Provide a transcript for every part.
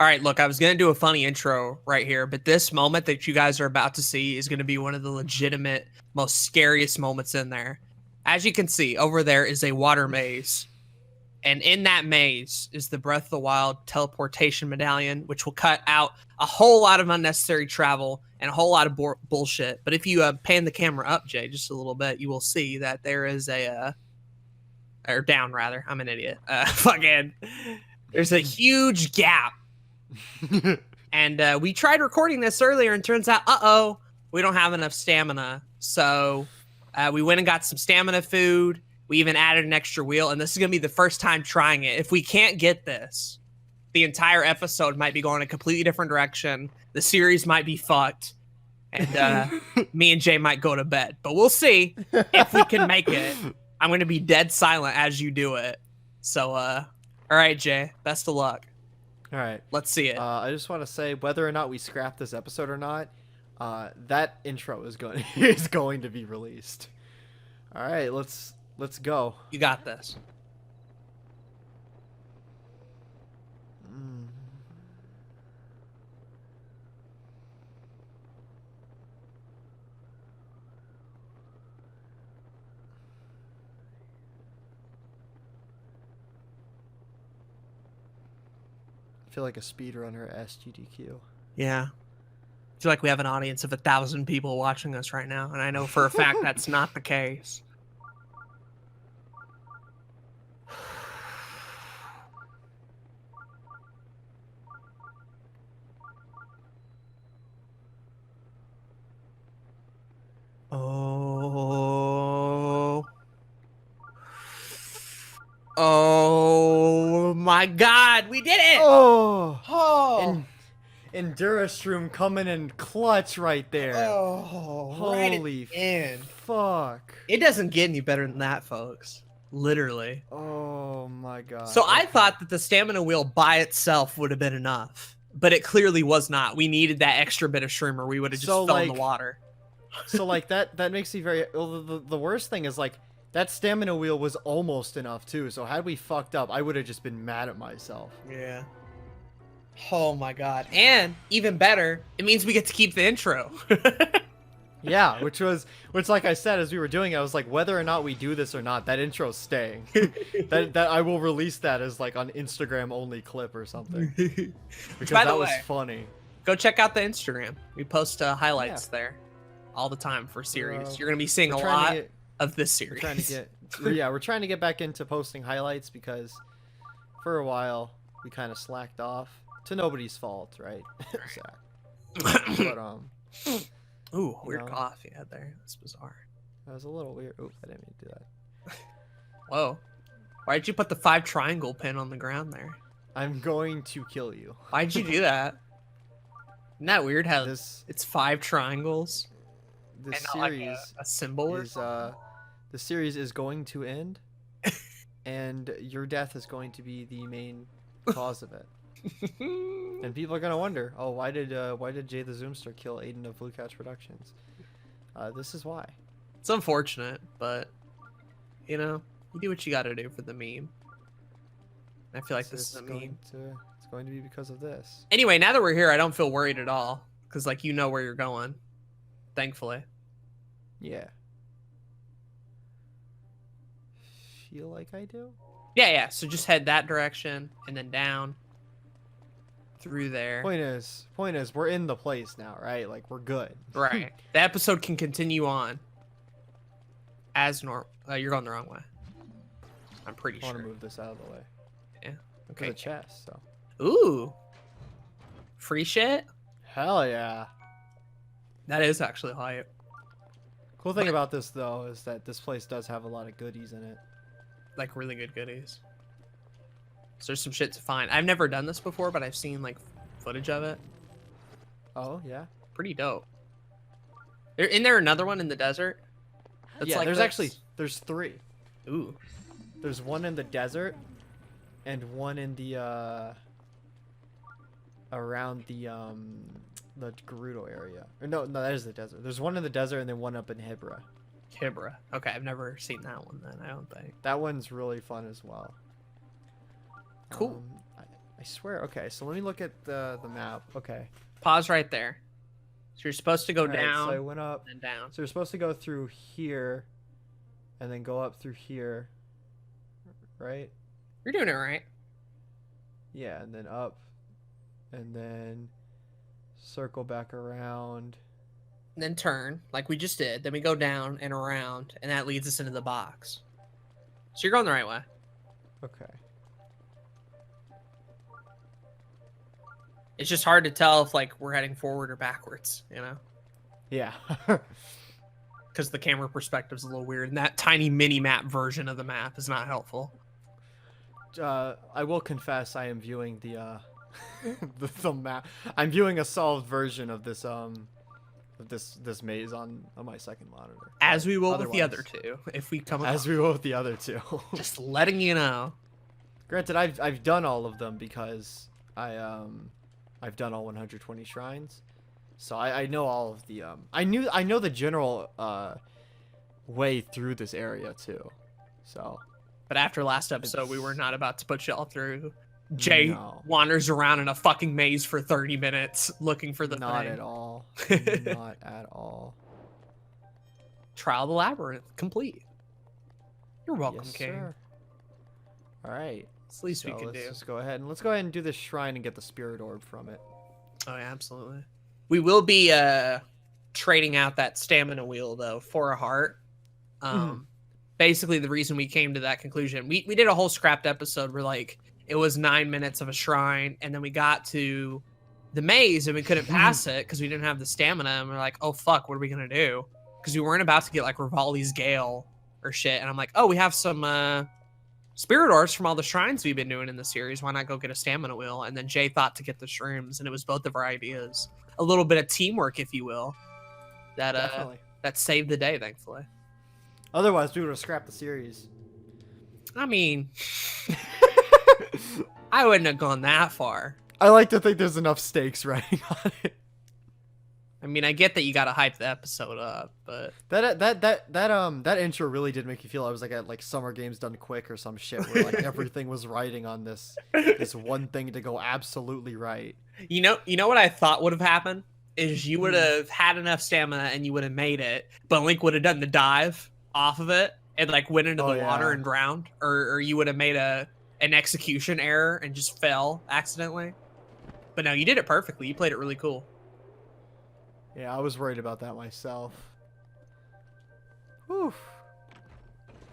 All right, look, I was going to do a funny intro right here, but this moment that you guys are about to see is going to be one of the legitimate, most scariest moments in there. As you can see, over there is a water maze. And in that maze is the Breath of the Wild teleportation medallion, which will cut out a whole lot of unnecessary travel and a whole lot of bullshit. But if you pan the camera up, Jay, just a little bit, you will see that there is a... or down, rather. I'm an idiot. Fucking... There's a huge gap. And we tried recording this earlier, and turns out, we don't have enough stamina. So we went and got some stamina food. We even added an extra wheel, and this is going to be the first time trying it. If we can't get this, the entire episode might be going a completely different direction. The series might be fucked, and me and Jay might go to bed. But we'll see if we can make it. I'm going to be dead silent as you do it. So, all right, Jay, best of luck. All right. Let's see it. I just want to say, whether or not we scrap this episode or not, that intro is going to be released. All right, let's go. You got this. I feel like a speedrunner at SGDQ. Yeah. I feel like we have an audience of 1,000 people watching us right now, and I know for a fact that's not the case. Oh my God, we did it! Oh! Endurastream coming in clutch right there. Oh, holy fuck. It doesn't get any better than that, folks. Literally. Oh my God. So I thought that the stamina wheel by itself would have been enough, but it clearly was not. We needed that extra bit of shroom or we would have just fell in the water. So like that makes me very... The worst thing is like, that stamina wheel was almost enough too, so had we fucked up, I would have just been mad at myself. Yeah. Oh my God. And even better, it means we get to keep the intro. Yeah, which like I said as we were doing it, I was like, whether or not we do this or not, that intro's staying. that I will release that as like an Instagram only clip or something. Because that was funny. Go check out the Instagram. We post highlights there all the time for series. You're gonna be seeing a lot of this series. We're trying to get back into posting highlights because for a while we kind of slacked off. To nobody's fault, right? But ooh, weird cough you had there. That's bizarre. That was a little weird. Ooh, I didn't mean to do that. Whoa. Why did you put the 5 triangle pin on the ground there? I'm going to kill you. Why'd you do that? Isn't that weird how it's 5 triangles? The and series not like a symbol is the series is going to end and your death is going to be the main cause of it. And people are gonna wonder, oh, why did Jay the Zoomster kill Aden of Blue Couch Productions? This is why. It's unfortunate, but you know, you do what you gotta do for the meme. I feel like this is a meme. It's going to be because of this. Anyway, now that we're here, I don't feel worried at all because like you know where you're going. Thankfully. Yeah. Feel like I do? Yeah. So just head that direction and then down through there. Point is, we're in the place now, right? Like we're good. Right. The episode can continue on as normal. You're going the wrong way. I'm pretty sure. I want to move this out of the way. Yeah. Okay. For the chest. So. Ooh. Free shit. Hell yeah. That is actually hype. Cool thing about this though is that this place does have a lot of goodies in it. Like really good goodies. So there's some shit to find. I've never done this before, but I've seen like footage of it. Oh yeah. Pretty dope. Isn't there another one in the desert? That's like there's 3. Ooh. There's one in the desert, and one in the around the Gerudo area. Or no, that is the desert. There's one in the desert and then one up in Hibra. Hibra. Okay, I've never seen that one then, I don't think. That one's really fun as well. Cool. I swear. Okay, so let me look at the map. Okay. Pause right there. So you're supposed to go Alright, down so I went up. and down. So you're supposed to go through here, and then go up through here, right? You're doing it right. Yeah, and then up, and then circle back around. And then turn, like we just did. Then we go down and around, and that leads us into the box. So you're going the right way. Okay. It's just hard to tell if like we're heading forward or backwards, you know? Yeah. Because the camera perspective's a little weird, and that tiny mini map version of the map is not helpful. I will confess, I am viewing the the map. I'm viewing a solved version of this this maze on my second monitor. As we will with the Otherwise- other two, if we come As we will with the other two. just letting you know. Granted, I've done all of them because I've done all 120 shrines, so I know all of the I know the general way through this area too, so. But after last episode, we were not about to put y'all through. Jay No. wanders around in a fucking maze for 30 minutes looking for the Not thing. at all. Not at all. Trial of the Labyrinth complete. You're welcome, Yes, King. sir. All right. It's the least we So can let's do. just go ahead and do this shrine and get the spirit orb from it. Oh, yeah, absolutely. We will be trading out that stamina wheel, though, for a heart. Basically, the reason we came to that conclusion, we did a whole scrapped episode where, like, it was 9 minutes of a shrine, and then we got to the maze, and we couldn't pass it because we didn't have the stamina, and we're like, oh, fuck, what are we going to do? Because we weren't about to get, like, Rivali's Gale or shit, and I'm like, oh, we have some spirit orbs from all the shrines we've been doing in the series. Why not go get a stamina wheel? And then Jay thought to get the shrooms, and it was both of our ideas. A little bit of teamwork, if you will, that Definitely. that saved the day, thankfully. Otherwise, we would have scrapped the series. I mean, I wouldn't have gone that far. I like to think there's enough stakes riding on it. I mean, I get that you got to hype the episode up, but That intro really did make you feel I was like at like Summer Games Done Quick or some shit where like everything was riding on this one thing to go absolutely right. you know what I thought would have happened is you would have had enough stamina and you would have made it, but Link would have done the dive off of it and like went into the water and drowned, or you would have made an execution error and just fell accidentally. But no, you did it perfectly. You played it really cool. Yeah, I was worried about that myself. Whew.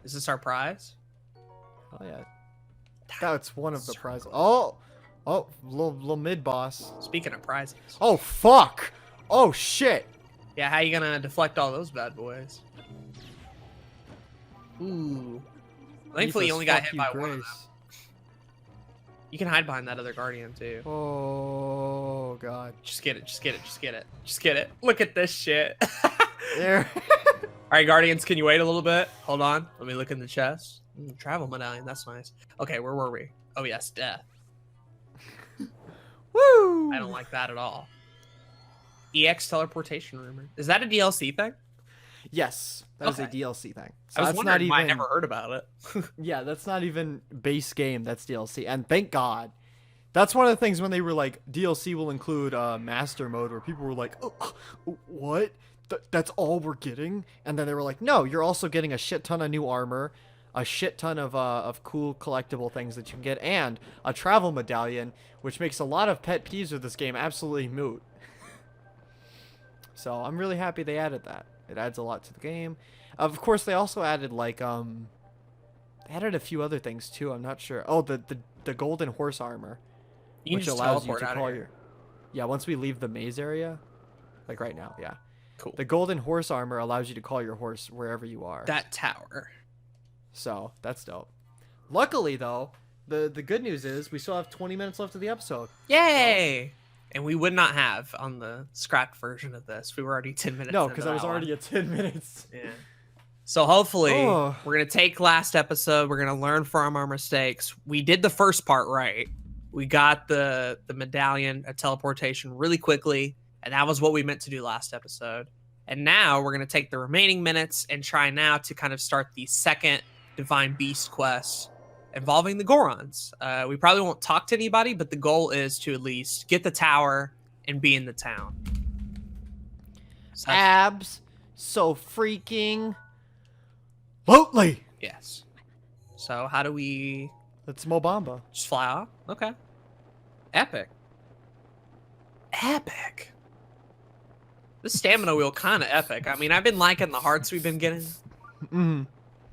Is this our prize? Oh yeah. That's one of the prizes. Oh, little mid boss. Speaking of prizes. Oh fuck! Oh shit! Yeah, how you gonna deflect all those bad boys? Ooh. Thankfully, you only got hit by one of them. You can hide behind that other guardian too. Oh god. Just get it. Just get it. Just get it. Just get it. Look at this shit. There. All right, guardians, can you wait a little bit? Hold on. Let me look in the chest. Travel medallion. That's nice. Okay, where were we? Oh yes, death. Woo! I don't like that at all. EX teleportation rumor. Is that a DLC thing? Yes, that is a Okay. DLC thing. So I was that's wondering not why I even. never heard about it. Yeah, that's not even base game. That's DLC, and thank God. That's one of the things when they were like DLC will include master mode, where people were like, oh, "What? That's all we're getting?" And then they were like, "No, you're also getting a shit ton of new armor, a shit ton of cool collectible things that you can get, and a travel medallion, which makes a lot of pet peeves of this game absolutely moot." So I'm really happy they added that. It adds a lot to the game. Of course, they also added like they added a few other things too. I'm not sure. Oh, the golden horse armor, You can which just allows you teleport to out of call here. your. Yeah, once we leave the maze area, like right now, yeah. Cool. The golden horse armor allows you to call your horse wherever you are. That tower. So that's dope. Luckily, though, the good news is we still have 20 minutes left of the episode. Yay! And we would not have on the scrapped version of this. We were already 10 minutes. No, into because I was that already one. at 10 minutes. Yeah. So hopefully Oh. we're gonna take last episode. We're gonna learn from our mistakes. We did the first part right. We got the medallion, a teleportation really quickly, and that was what we meant to do last episode. And now we're gonna take the remaining minutes and try now to kind of start the second Divine Beast quest involving the Gorons. We probably won't talk to anybody, but the goal is to at least get the tower and be in the town. So Abs. So freaking. Lotely. yes. So how do we It's Mobamba. just fly off? Okay. Epic. Epic. The stamina wheel kind of epic. I mean, I've been liking the hearts we've been getting, Mm.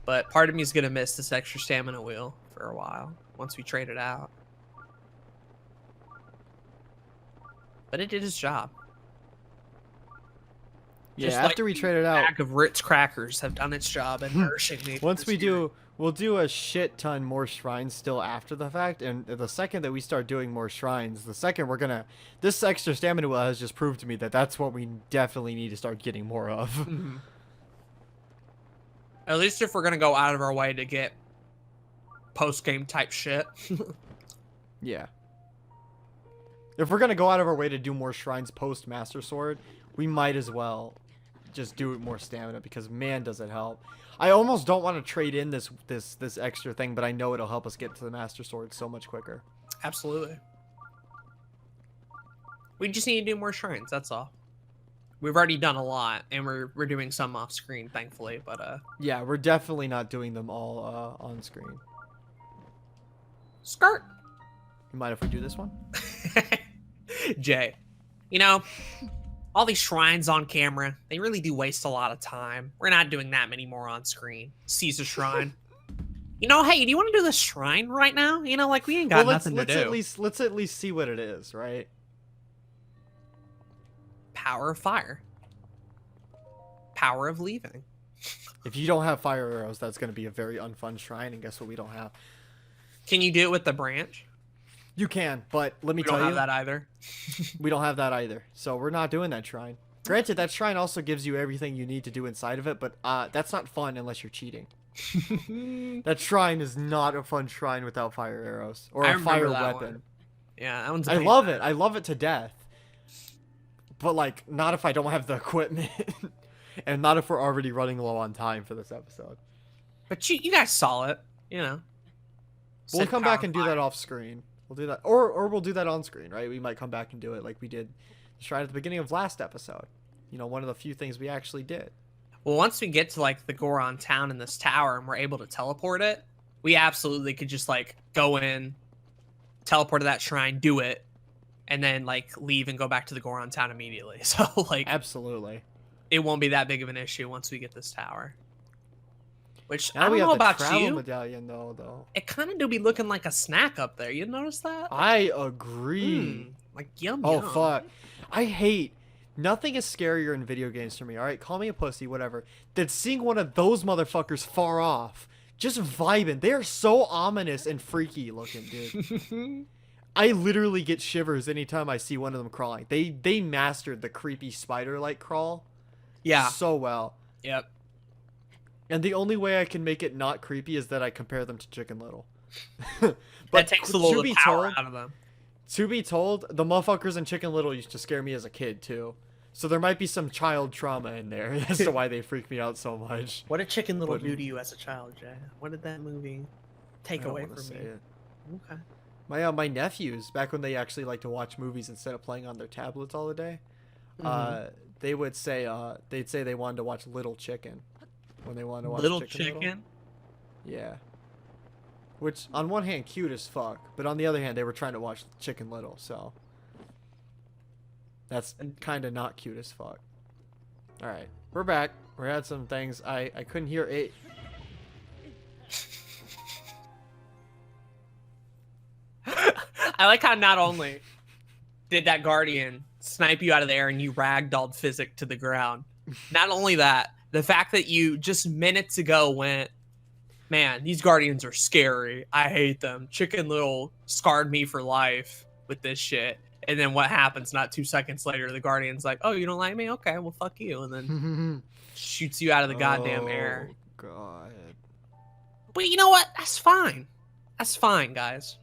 but part of me is gonna miss this extra stamina wheel for a while once we trade it out. But it did its job. Yeah, Just after like we the trade it out, bag of Ritz crackers have done its job in nourishing me. once we do, we'll do a shit ton more shrines still after the fact, and the second that we start doing more shrines, the second we're gonna, this extra stamina wheel has just proved to me that that's what we definitely need to start getting more of. Mhm. At least if we're gonna go out of our way to get post-game type shit. Yeah. If we're gonna go out of our way to do more shrines post Master Sword, we might as well just do it more stamina, because man, does it help. I almost don't want to trade in this extra thing, but I know it'll help us get to the Master Sword so much quicker. Absolutely. We just need to do more shrines, that's all. We've already done a lot, and we're doing some off screen, thankfully, but Yeah, we're definitely not doing them all on screen. skirt. You mind if we do this one? Jay, you know, all these shrines on camera, they really do waste a lot of time. We're not doing that many more on screen. Caesar Shrine. You know, hey, do you want to do the shrine right now? You know, like we ain't got nothing to do. Let's at least see what it is, right? Power of fire. Power of leaving. If you don't have fire arrows, that's going to be a very unfun shrine, and guess what we don't have? Can you do it with the branch? You can, but let me We tell don't you, have that either. we don't have that either. So we're not doing that shrine. Granted, that shrine also gives you everything you need to do inside of it, but that's not fun unless you're cheating. That shrine is not a fun shrine without fire arrows or I a fire remember that weapon. one. Yeah, that one's. I love it. I love it to death. But like, not if I don't have the equipment, and not if we're already running low on time for this episode. But you guys saw it, you know. We'll Said come power back of and do fire. that off screen. We'll do that, or we'll do that on screen, right? We might come back and do it like we did the shrine at the beginning of last episode. You know, one of the few things we actually did. Well, once we get to like the Goron town in this tower and we're able to teleport it, we absolutely could just like go in, teleport to that shrine, do it, and then like leave and go back to the Goron town immediately. So like Absolutely. it won't be that big of an issue once we get this tower. Which Now I don't we have know the about travel you. medallion though. It kind of do be looking like a snack up there. You notice that? I agree. Like yum Oh yum. fuck. I hate. Nothing is scarier in video games for me. All right, call me a pussy, whatever. Than seeing one of those motherfuckers far off, just vibing. They are so ominous and freaky looking, dude. I literally get shivers anytime I see one of them crawling. They mastered the creepy spider-like crawl. Yeah. So well. Yep. And the only way I can make it not creepy is that I compare them to Chicken Little. But That takes a little to of be the power told, out of them. to be told, the motherfuckers in Chicken Little used to scare me as a kid too. So there might be some child trauma in there as to why they freak me out so much. What did Chicken Little But- do to you as a child, Jay? What did that movie take I don't away wanna from say you? it. Okay. My nephews, back when they actually like to watch movies instead of playing on their tablets all the day, Mhm. they would say they wanted to watch Little Chicken when they wanted to watch Little Chicken. chicken. Yeah. Which, on one hand, cute as fuck, but on the other hand, they were trying to watch Chicken Little, so that's kind of not cute as fuck. All right, we're back. We had some things. I couldn't hear it. I like how not only did that guardian snipe you out of the air and you ragdolled Physic to the ground, not only that, the fact that you just minutes ago went, man, these guardians are scary. I hate them. Chicken Little scarred me for life with this shit. And then what happens not 2 seconds later, the guardian's like, oh, you don't like me? Okay, well, fuck you. And then shoots you out of the goddamn air. Oh, God. But you know what? That's fine. That's fine, guys.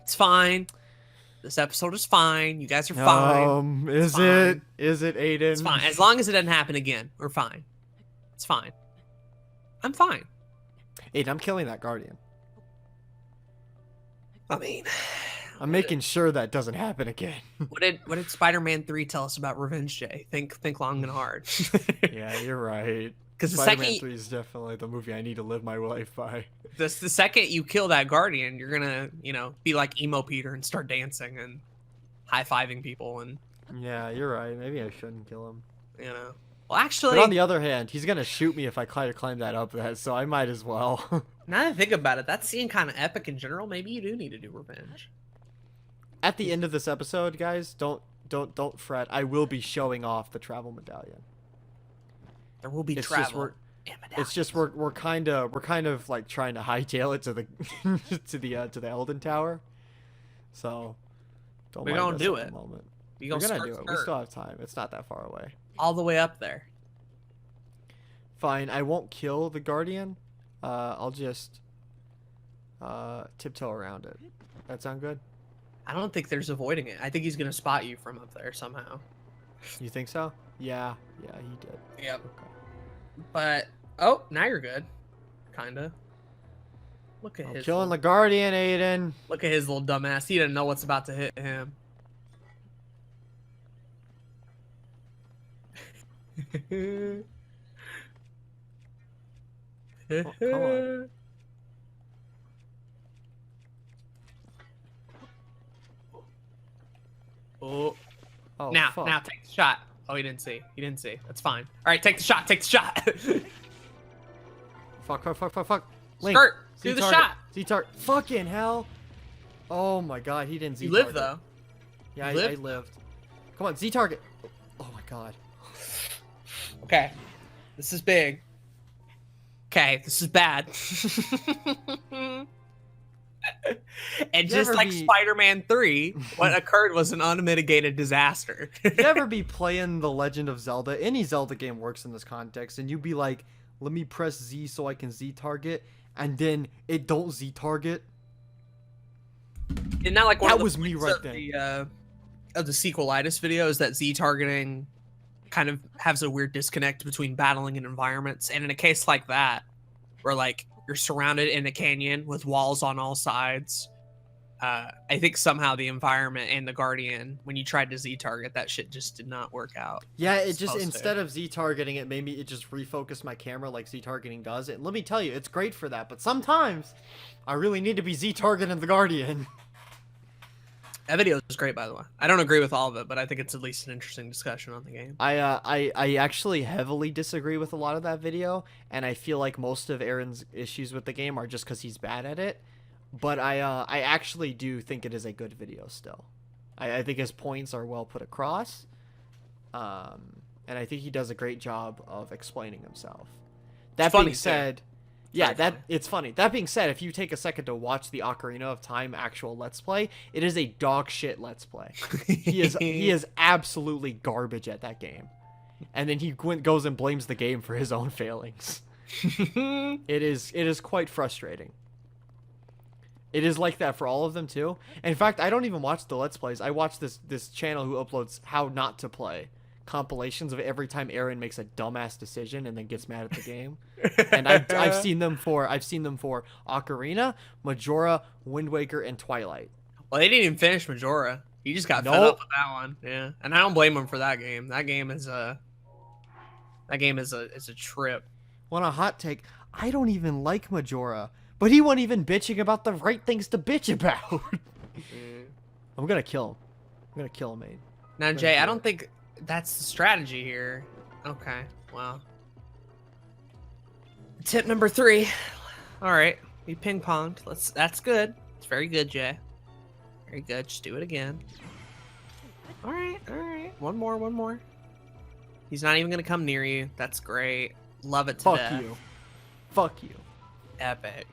It's fine. This episode is fine. You guys are fine. Is fine. Is it, Aden? It's fine. As long as it doesn't happen again, we're fine. It's fine. I'm fine. Aden, I'm killing that guardian. I mean, I'm making sure that doesn't happen again. what did Spider-Man 3 tell us about revenge, Jay? Think long and hard. Yeah, you're right. Because the Spider-Man second 3 is definitely the movie I need to live my life by. the second you kill that Guardian, you're gonna, you know, be like emo Peter and start dancing and high-fiving people and, Yeah, you're right. Maybe I shouldn't kill him. you know. Well, actually, But on the other hand, he's gonna shoot me if I try to climb that up, so I might as well. now that I think about it, that scene kind of epic in general. Maybe you do need to do revenge. At the end of this episode, guys, don't fret. I will be showing off the travel medallion. There will be It's travel. just we're kind of like trying to hightail it to the to the Elden Tower. So don't We're mind gonna us do at it. the moment. We're We're gonna start do it. We skirt still have time. It's not that far away. all the way up there. Fine. I won't kill the Guardian. I'll just tiptoe around it. That sound good? I don't think there's avoiding it. I think he's gonna spot you from up there somehow. You think so? Yeah. Yeah, he did. Yep. Okay. But oh, now you're good. Kinda. Look at I'm his killing the Guardian, Aden. look at his little dumbass. He didn't know what's about to hit him. Oh, come on. Oh, Oh, now fuck. take the shot. Oh, he didn't see. He didn't see. That's fine. All right, take the shot. Take the shot. Fuck. Link, Skirt. Do the Z-target. shot. Z-target. Fucking hell. Oh my god, he didn't You Z-target. live though. Yeah, You I lived? lived. Come on, Z-target. Oh my god. Okay. This is big. Okay, this is bad. And You just ever like be- Spider-Man 3, what occurred was an unmitigated disaster. You ever be playing The Legend of Zelda? Any Zelda game works in this context, and you be like, let me press Z so I can Z-target, and then it don't Z-target. Isn't that like one That of the was me points right of then. the sequelitis video is that Z targeting kind of has a weird disconnect between battling and environments. And in a case like that, where like you're surrounded in a canyon with walls on all sides, I think somehow the environment and the Guardian, when you tried to Z target, that shit just did not work out. Yeah, it It's just, supposed to. instead of Z-targeting, it made me, it just refocused my camera like Z-targeting does. And let me tell you, it's great for that, but sometimes I really need to be Z-targeting the Guardian. That video is great, by the way. I don't agree with all of it, but I think it's at least an interesting discussion on the game. I actually heavily disagree with a lot of that video, and I feel like most of Aaron's issues with the game are just because he's bad at it. But I actually do think it is a good video still. I think his points are well put across, and I think he does a great job of explaining himself. That funny, being too. said, yeah, Very funny. it's funny. That being said, if you take a second to watch the Ocarina of Time actual Let's Play, it is a dog shit Let's Play. He is absolutely garbage at that game, and then he goes and blames the game for his own failings. It is quite frustrating. It is like that for all of them too. In fact, I don't even watch the Let's Plays. I watch this channel who uploads how not to play compilations of every time Aaron makes a dumbass decision and then gets mad at the game. And I've seen them for Ocarina, Majora, Wind Waker, and Twilight. Well, they didn't even finish Majora. He just got fed Nope. up with that one. Yeah, and I don't blame him for that game. That game is a trip. Want a hot take? I don't even like Majora, but he wasn't even bitching about the right things to bitch about. I'm gonna kill him. I'm gonna kill him, mate. Now, Gonna Jay, do I it. don't think that's the strategy here. Okay, well. Tip number 3. All right, we ping-ponged. That's good. It's very good, Jay. Very good. Just do it again. All right. One more. He's not even gonna come near you. That's great. Love it to Fuck death. you. Fuck you. Epic.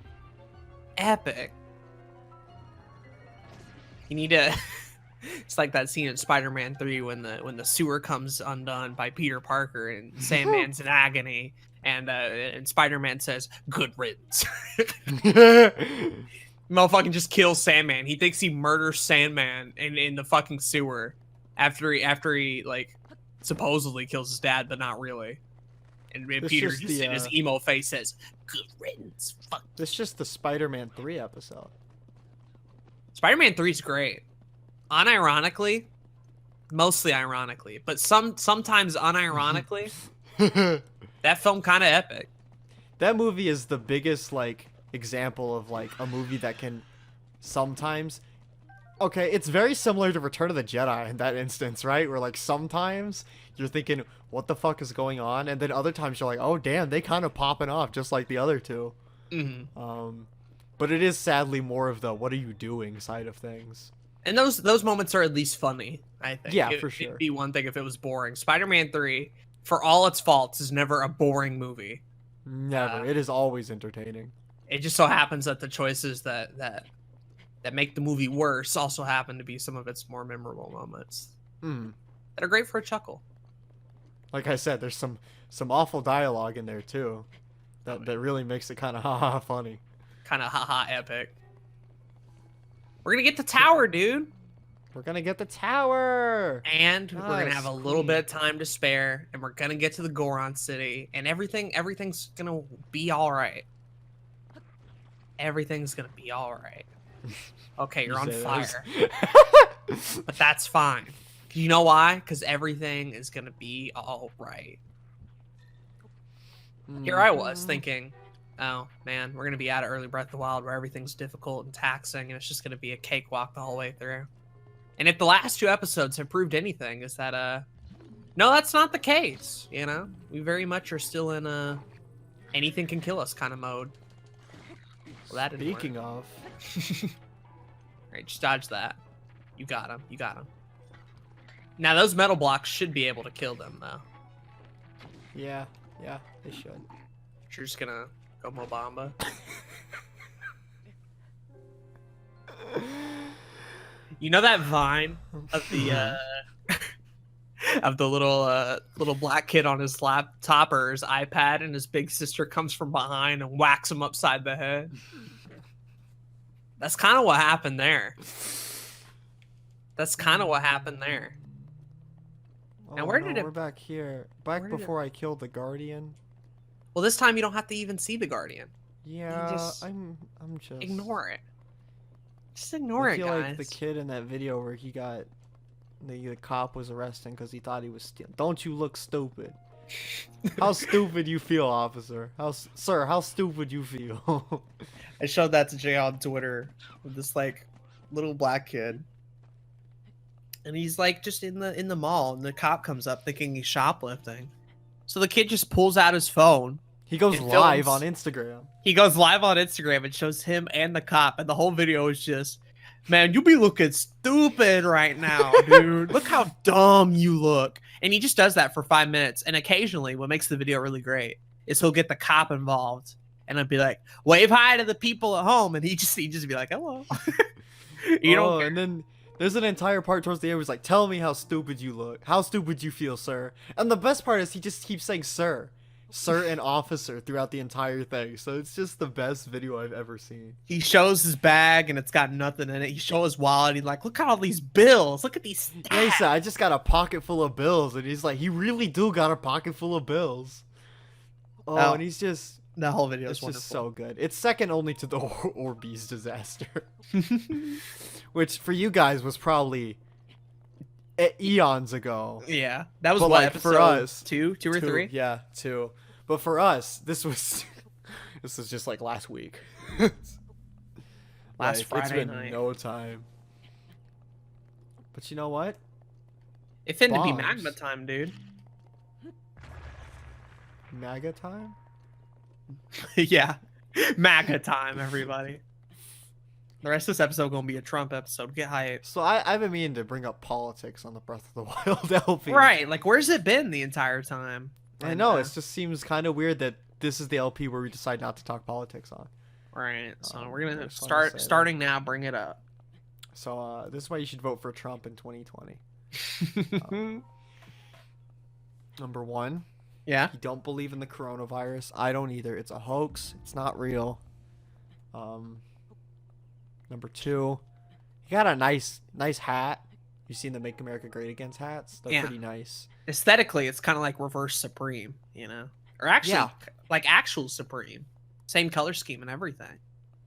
You need to. It's like that scene in Spider-Man 3 when the sewer comes undone by Peter Parker and Sandman's in agony, and Spider-Man says, "Good riddance." Motherfucking just kills Sandman. He thinks he murders Sandman in the fucking sewer after he like supposedly kills his dad, but not really. And This Peter just just the, in his emo face says, "Good riddance." Fuck. This is just the Spider-Man 3 episode. Spider-Man 3 is great. Unironically, mostly ironically, but sometimes unironically, that film kind of epic. That movie is the biggest like example of like a movie that can sometimes. Okay, it's very similar to Return of the Jedi in that instance, right? Where like sometimes you're thinking, what the fuck is going on? And then other times you're like, oh damn, they kind of popping off just like the other two. But it is sadly more of the what are you doing side of things. And those moments are at least funny, I think. Yeah, for sure. It'd be one thing if it was boring. Spider-Man 3, for all its faults, is never a boring movie. Never. It is always entertaining. It just so happens that the choices that make the movie worse also happen to be some of its more memorable moments. That are great for a chuckle. Like I said, there's some awful dialogue in there too. That really makes it kind of haha funny. Kind of haha epic. We're gonna get the tower, dude. We're gonna get the tower. And we're gonna have a little bit of time to spare, and we're gonna get to the Goron City, and everything's gonna be alright. Everything's gonna be alright. Okay, you're on fire. But that's fine. You know why? Because everything is gonna be alright. Here I was thinking, oh man, we're gonna be out of early Breath of the Wild where everything's difficult and taxing, and it's just gonna be a cakewalk the whole way through. And if the last 2 episodes have proved anything, is that no, that's not the case. You know, we very much are still in a anything can kill us kind of mode. Well, that didn't Speaking work. of, Alright, just dodge that. You got him. You got him. Now those metal blocks should be able to kill them though. yeah, they should. You're just gonna go Mobamba. You know that vine of the of the little black kid on his laptop or his iPad, and his big sister comes from behind and whacks him upside the head? That's kind of what happened there. That's kind of what happened there. Now, where did it... We're back here. Back before I killed the Guardian. Well, this time you don't have to even see the Guardian. Yeah, just I'm just... Ignore it. Just ignore it, guys. I feel like the kid in that video where he got... The cop was arresting because he thought he was stealing. Don't you look stupid. How stupid you feel, officer? Sir, how stupid you feel? I showed that to Jay on Twitter with this like little black kid. And he's like just in the mall, and the cop comes up thinking he's shoplifting. So the kid just pulls out his phone. He goes live on Instagram. He goes live on Instagram and shows him and the cop, and the whole video is just, man, you be looking stupid right now, dude. Look how dumb you look. And he just does that for 5 minutes. And occasionally, what makes the video really great is he'll get the cop involved, and it'll be like, wave hi to the people at home, and he just be like, hello. You know, and then there's an entire part towards the end where he's like, tell me how stupid you look. How stupid you feel, sir. And the best part is he just keeps saying sir. Sir and officer throughout the entire thing. So it's just the best video I've ever seen. He shows his bag and it's got nothing in it. He shows his wallet and he's like, look at all these bills. Look at these stats. Yeah, he said, I just got a pocket full of bills. And he's like, he really do got a pocket full of bills. Oh, and he's just... The whole video is just wonderful. So good. It's second only to the Orbeez disaster. Which for you guys was probably eons ago. Yeah. That was but what, like, episode for us, two or three? Yeah, 2. But for us, this was just like last week. Last Friday it's been night. No time. But you know what? It finna be magma time, dude. MAGA time? Yeah. MAGA time, everybody. The rest of this episode gonna be a Trump episode. Get hyped. So I've been meaning to bring up politics on the Breath of the Wild LP. Right, like where's it been the entire time? I know, it just seems kind of weird that this is the LP where we decide not to talk politics on. Right, so we're gonna starting now, bring it up. So this is why you should vote for Trump in 2020. Number 1. Yeah. You don't believe in the coronavirus. I don't either. It's a hoax. It's not real. Number 2. You got a nice hat. You seen the Make America Great Again's hats? They're pretty nice. Aesthetically, it's kind of like Reverse Supreme, you know? Or actually, like actual Supreme. Same color scheme and everything.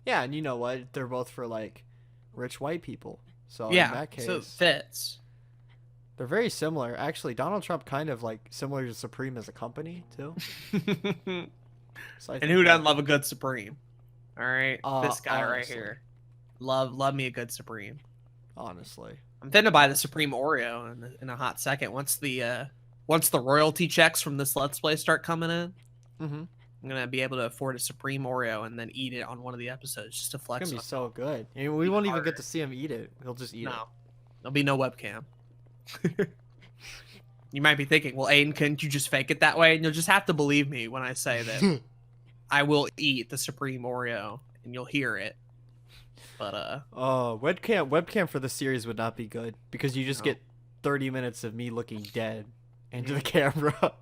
Yeah, and you know what? They're both for like rich white people. So Yeah, in that case, so it fits. they're very similar. Actually, Donald Trump kind of like similar to Supreme as a company too. So I And think who that- doesn't love a good Supreme? All right, this guy right honestly. here. Love me a good Supreme. Honestly. I'm finna buy the Supreme Oreo in a hot second. Once the royalty checks from this Let's Play start coming in, Mm-hmm. I'm gonna be able to afford a Supreme Oreo and then eat it on one of the episodes just to It's flex. gonna be on so good. I mean, we Be won't even harder. get to see him eat it. He'll just eat it. No, there'll be no webcam. You might be thinking, well, Aiden, couldn't you just fake it that way? And you'll just have to believe me when I say that I will eat the Supreme Oreo and you'll hear it. But Oh, webcam for the series would not be good because you just No. get 30 minutes of me looking dead into the camera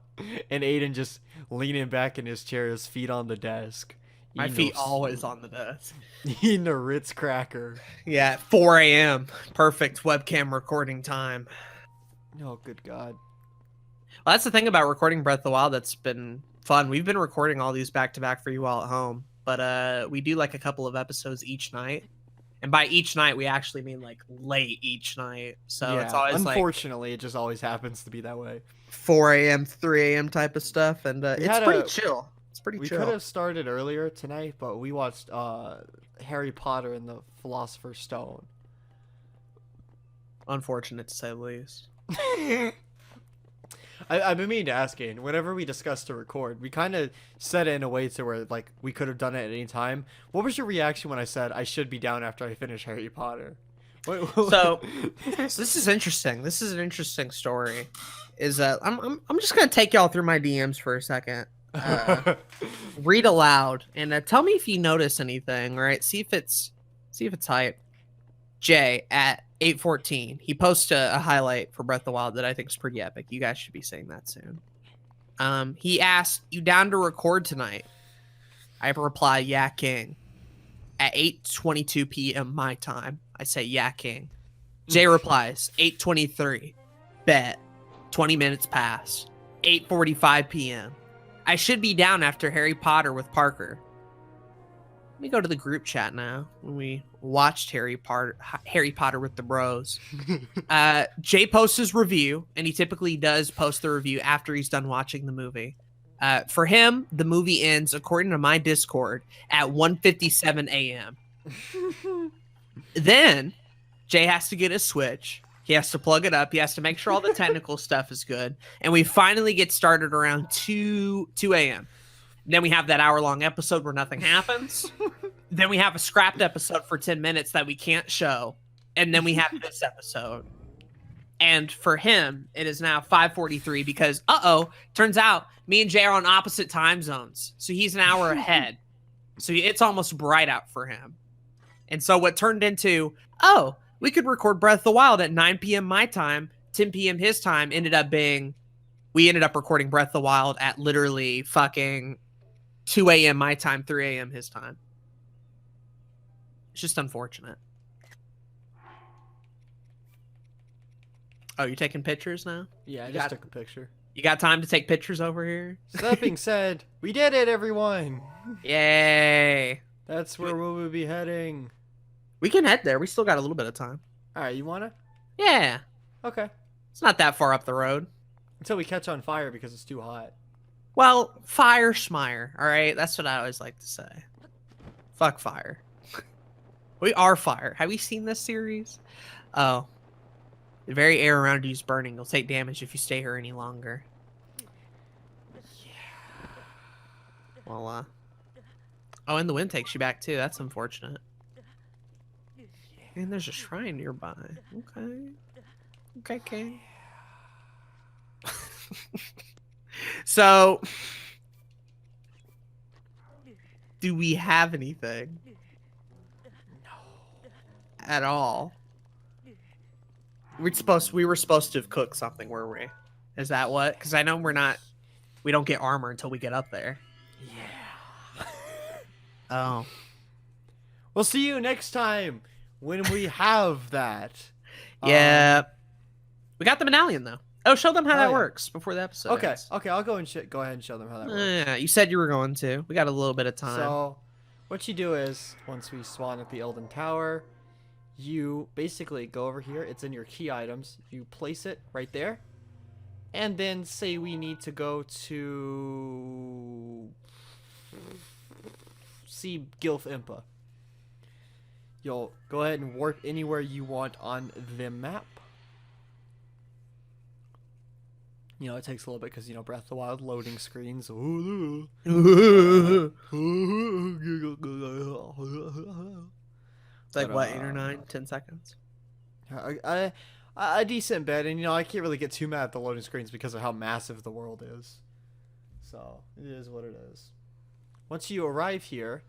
and Aiden just leaning back in his chair, his feet on the desk. my eating feet a- always on the desk. eating a Ritz cracker. Yeah, at 4 a.m. Perfect webcam recording time. Oh, good God. Well, that's the thing about recording Breath of the Wild that's been fun. We've been recording all these back to back for you all at home, but we do like a couple of episodes each night. And by each night, we actually mean like late each night. So it's always like unfortunately, it just always happens to be that way. 4 a.m., 3 a.m. type of stuff. And it's had pretty a- chill. It's pretty We chill. could have started earlier tonight, but we watched Harry Potter and the Philosopher's Stone. Unfortunate to say the least. I've been meaning to ask Aiden, whenever we discussed to record, we kind of said it in a way to where like we could have done it at any time. What was your reaction when I said I should be down after I finish Harry Potter? So this is interesting. This is an interesting story. Is I'm just gonna take y'all through my DMs for a second. Read aloud and tell me if you notice anything. All right, see if it's hype. Jay at 8:14. He posted a highlight for Breath of the Wild that I think is pretty epic. You guys should be seeing that soon. He asked, "You down to record tonight?" I reply, "Yeah, King." At 8:22 p.m. my time, I say, "Yeah, King." Jay replies, 8:23. Bet. 20 minutes pass. 8:45 p.m. I should be down after Harry Potter with Parker. Let me go to the group chat now when we watched Harry Potter with the bros. Jay posts his review, and he typically does post the review after he's done watching the movie. For him, the movie ends, according to my Discord, at 1:57 a.m. Then Jay has to get a Switch. He has to plug it up. He has to make sure all the technical stuff is good. And we finally get started around 2 a.m. Then we have that hour-long episode where nothing happens. Then we have a scrapped episode for 10 minutes that we can't show. And then we have this episode. And for him, it is now 5:43 because, turns out me and Jay are on opposite time zones. So he's an hour ahead. So it's almost bright out for him. And so what turned into, we could record Breath of the Wild at 9 p.m. my time, 10 p.m. his time, ended up being, we ended up recording Breath of the Wild at literally fucking 2 a.m. my time, 3 a.m. his time. It's just unfortunate. Oh, you're taking pictures now? Yeah, I You just got- took a picture. You got time to take pictures over here? So that being said, we did it, everyone. Yay. That's where we'll be heading. We can head there. We still got a little bit of time. All right, you wanna? Yeah. Okay. It's not that far up the road. Until we catch on fire because it's too hot. Well, fire schmire, all right? That's what I always like to say. Fuck fire. We are fire. Have you seen this series? Oh. The very air around you is burning. You'll take damage if you stay here any longer. Yeah. Well, oh, and the wind takes you back, too. That's unfortunate. And there's a shrine nearby. Okay. Okay, King. So, do we have anything? No. At all? We were supposed to have cooked something, were we? Is that what? Because I know we don't get armor until we get up there. Yeah. Oh. We'll see you next time when we have that. Yeah. We got the medallion, though. Oh, show them how that yeah. works before the episode Okay. ends. Okay, I'll go ahead and show them how that works. Yeah, you said you were going to. We got a little bit of time. So, what you do is, once we spawn at the Elden Tower, you basically go over here. It's in your key items. You place it right there. And then say we need to go to see Gilf Impa. You'll go ahead and warp anywhere you want on the map. You know, it takes a little bit because, you know, Breath of the Wild loading screens. It's like, what, 8 or 9, 10 seconds? A decent bit, and, you know, I can't really get too mad at the loading screens because of how massive the world is. So, it is what it is. Once you arrive here,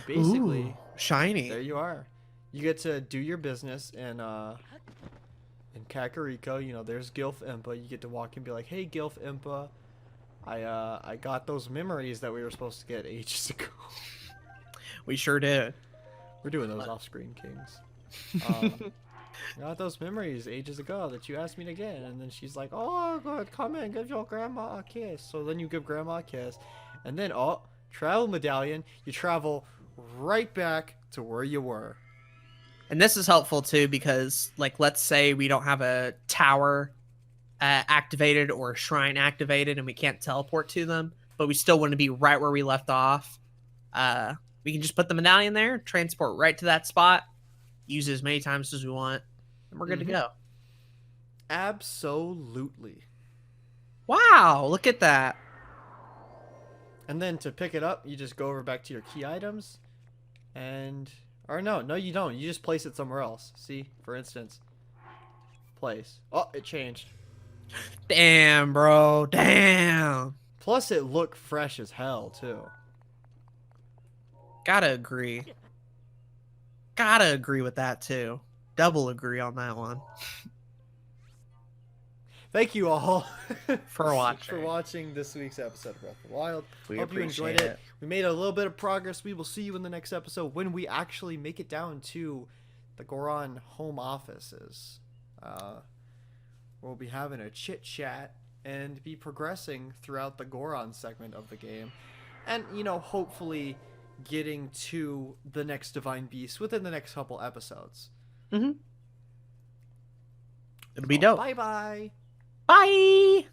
basically... Ooh, shiny. There you are. You get to do your business in Kakariko. You know, there's Gilf Impa. You get to walk and be like, hey, Gilf Impa, I got those memories that we were supposed to get ages ago. We sure did. We're doing those off-screen, Kings. I got those memories ages ago that you asked me to get. And then she's like, oh, good, come in, give your grandma a kiss. So then you give grandma a kiss. And then, oh, travel medallion. You travel right back to where you were. And this is helpful too because, like, let's say we don't have a tower activated or a shrine activated and we can't teleport to them, but we still want to be right where we left off. We can just put the medallion there, transport right to that spot, use it as many times as we want, and we're good to go. Absolutely. Wow, look at that. And then to pick it up, you just go over back to your key items and... Or no, you don't. You just place it somewhere else. See, for instance, place. Oh, it changed. Damn, bro. Damn. Plus, it looked fresh as hell, too. Gotta agree. Gotta agree with that, too. Double agree on that one. Thank you all for watching this week's episode of Breath of the Wild. We Hope you enjoyed it. We made a little bit of progress. We will see you in the next episode when we actually make it down to the Goron home offices. We'll be having a chit chat and be progressing throughout the Goron segment of the game, and, you know, hopefully getting to the next Divine Beast within the next couple episodes. It'll be dope. Bye bye. Bye!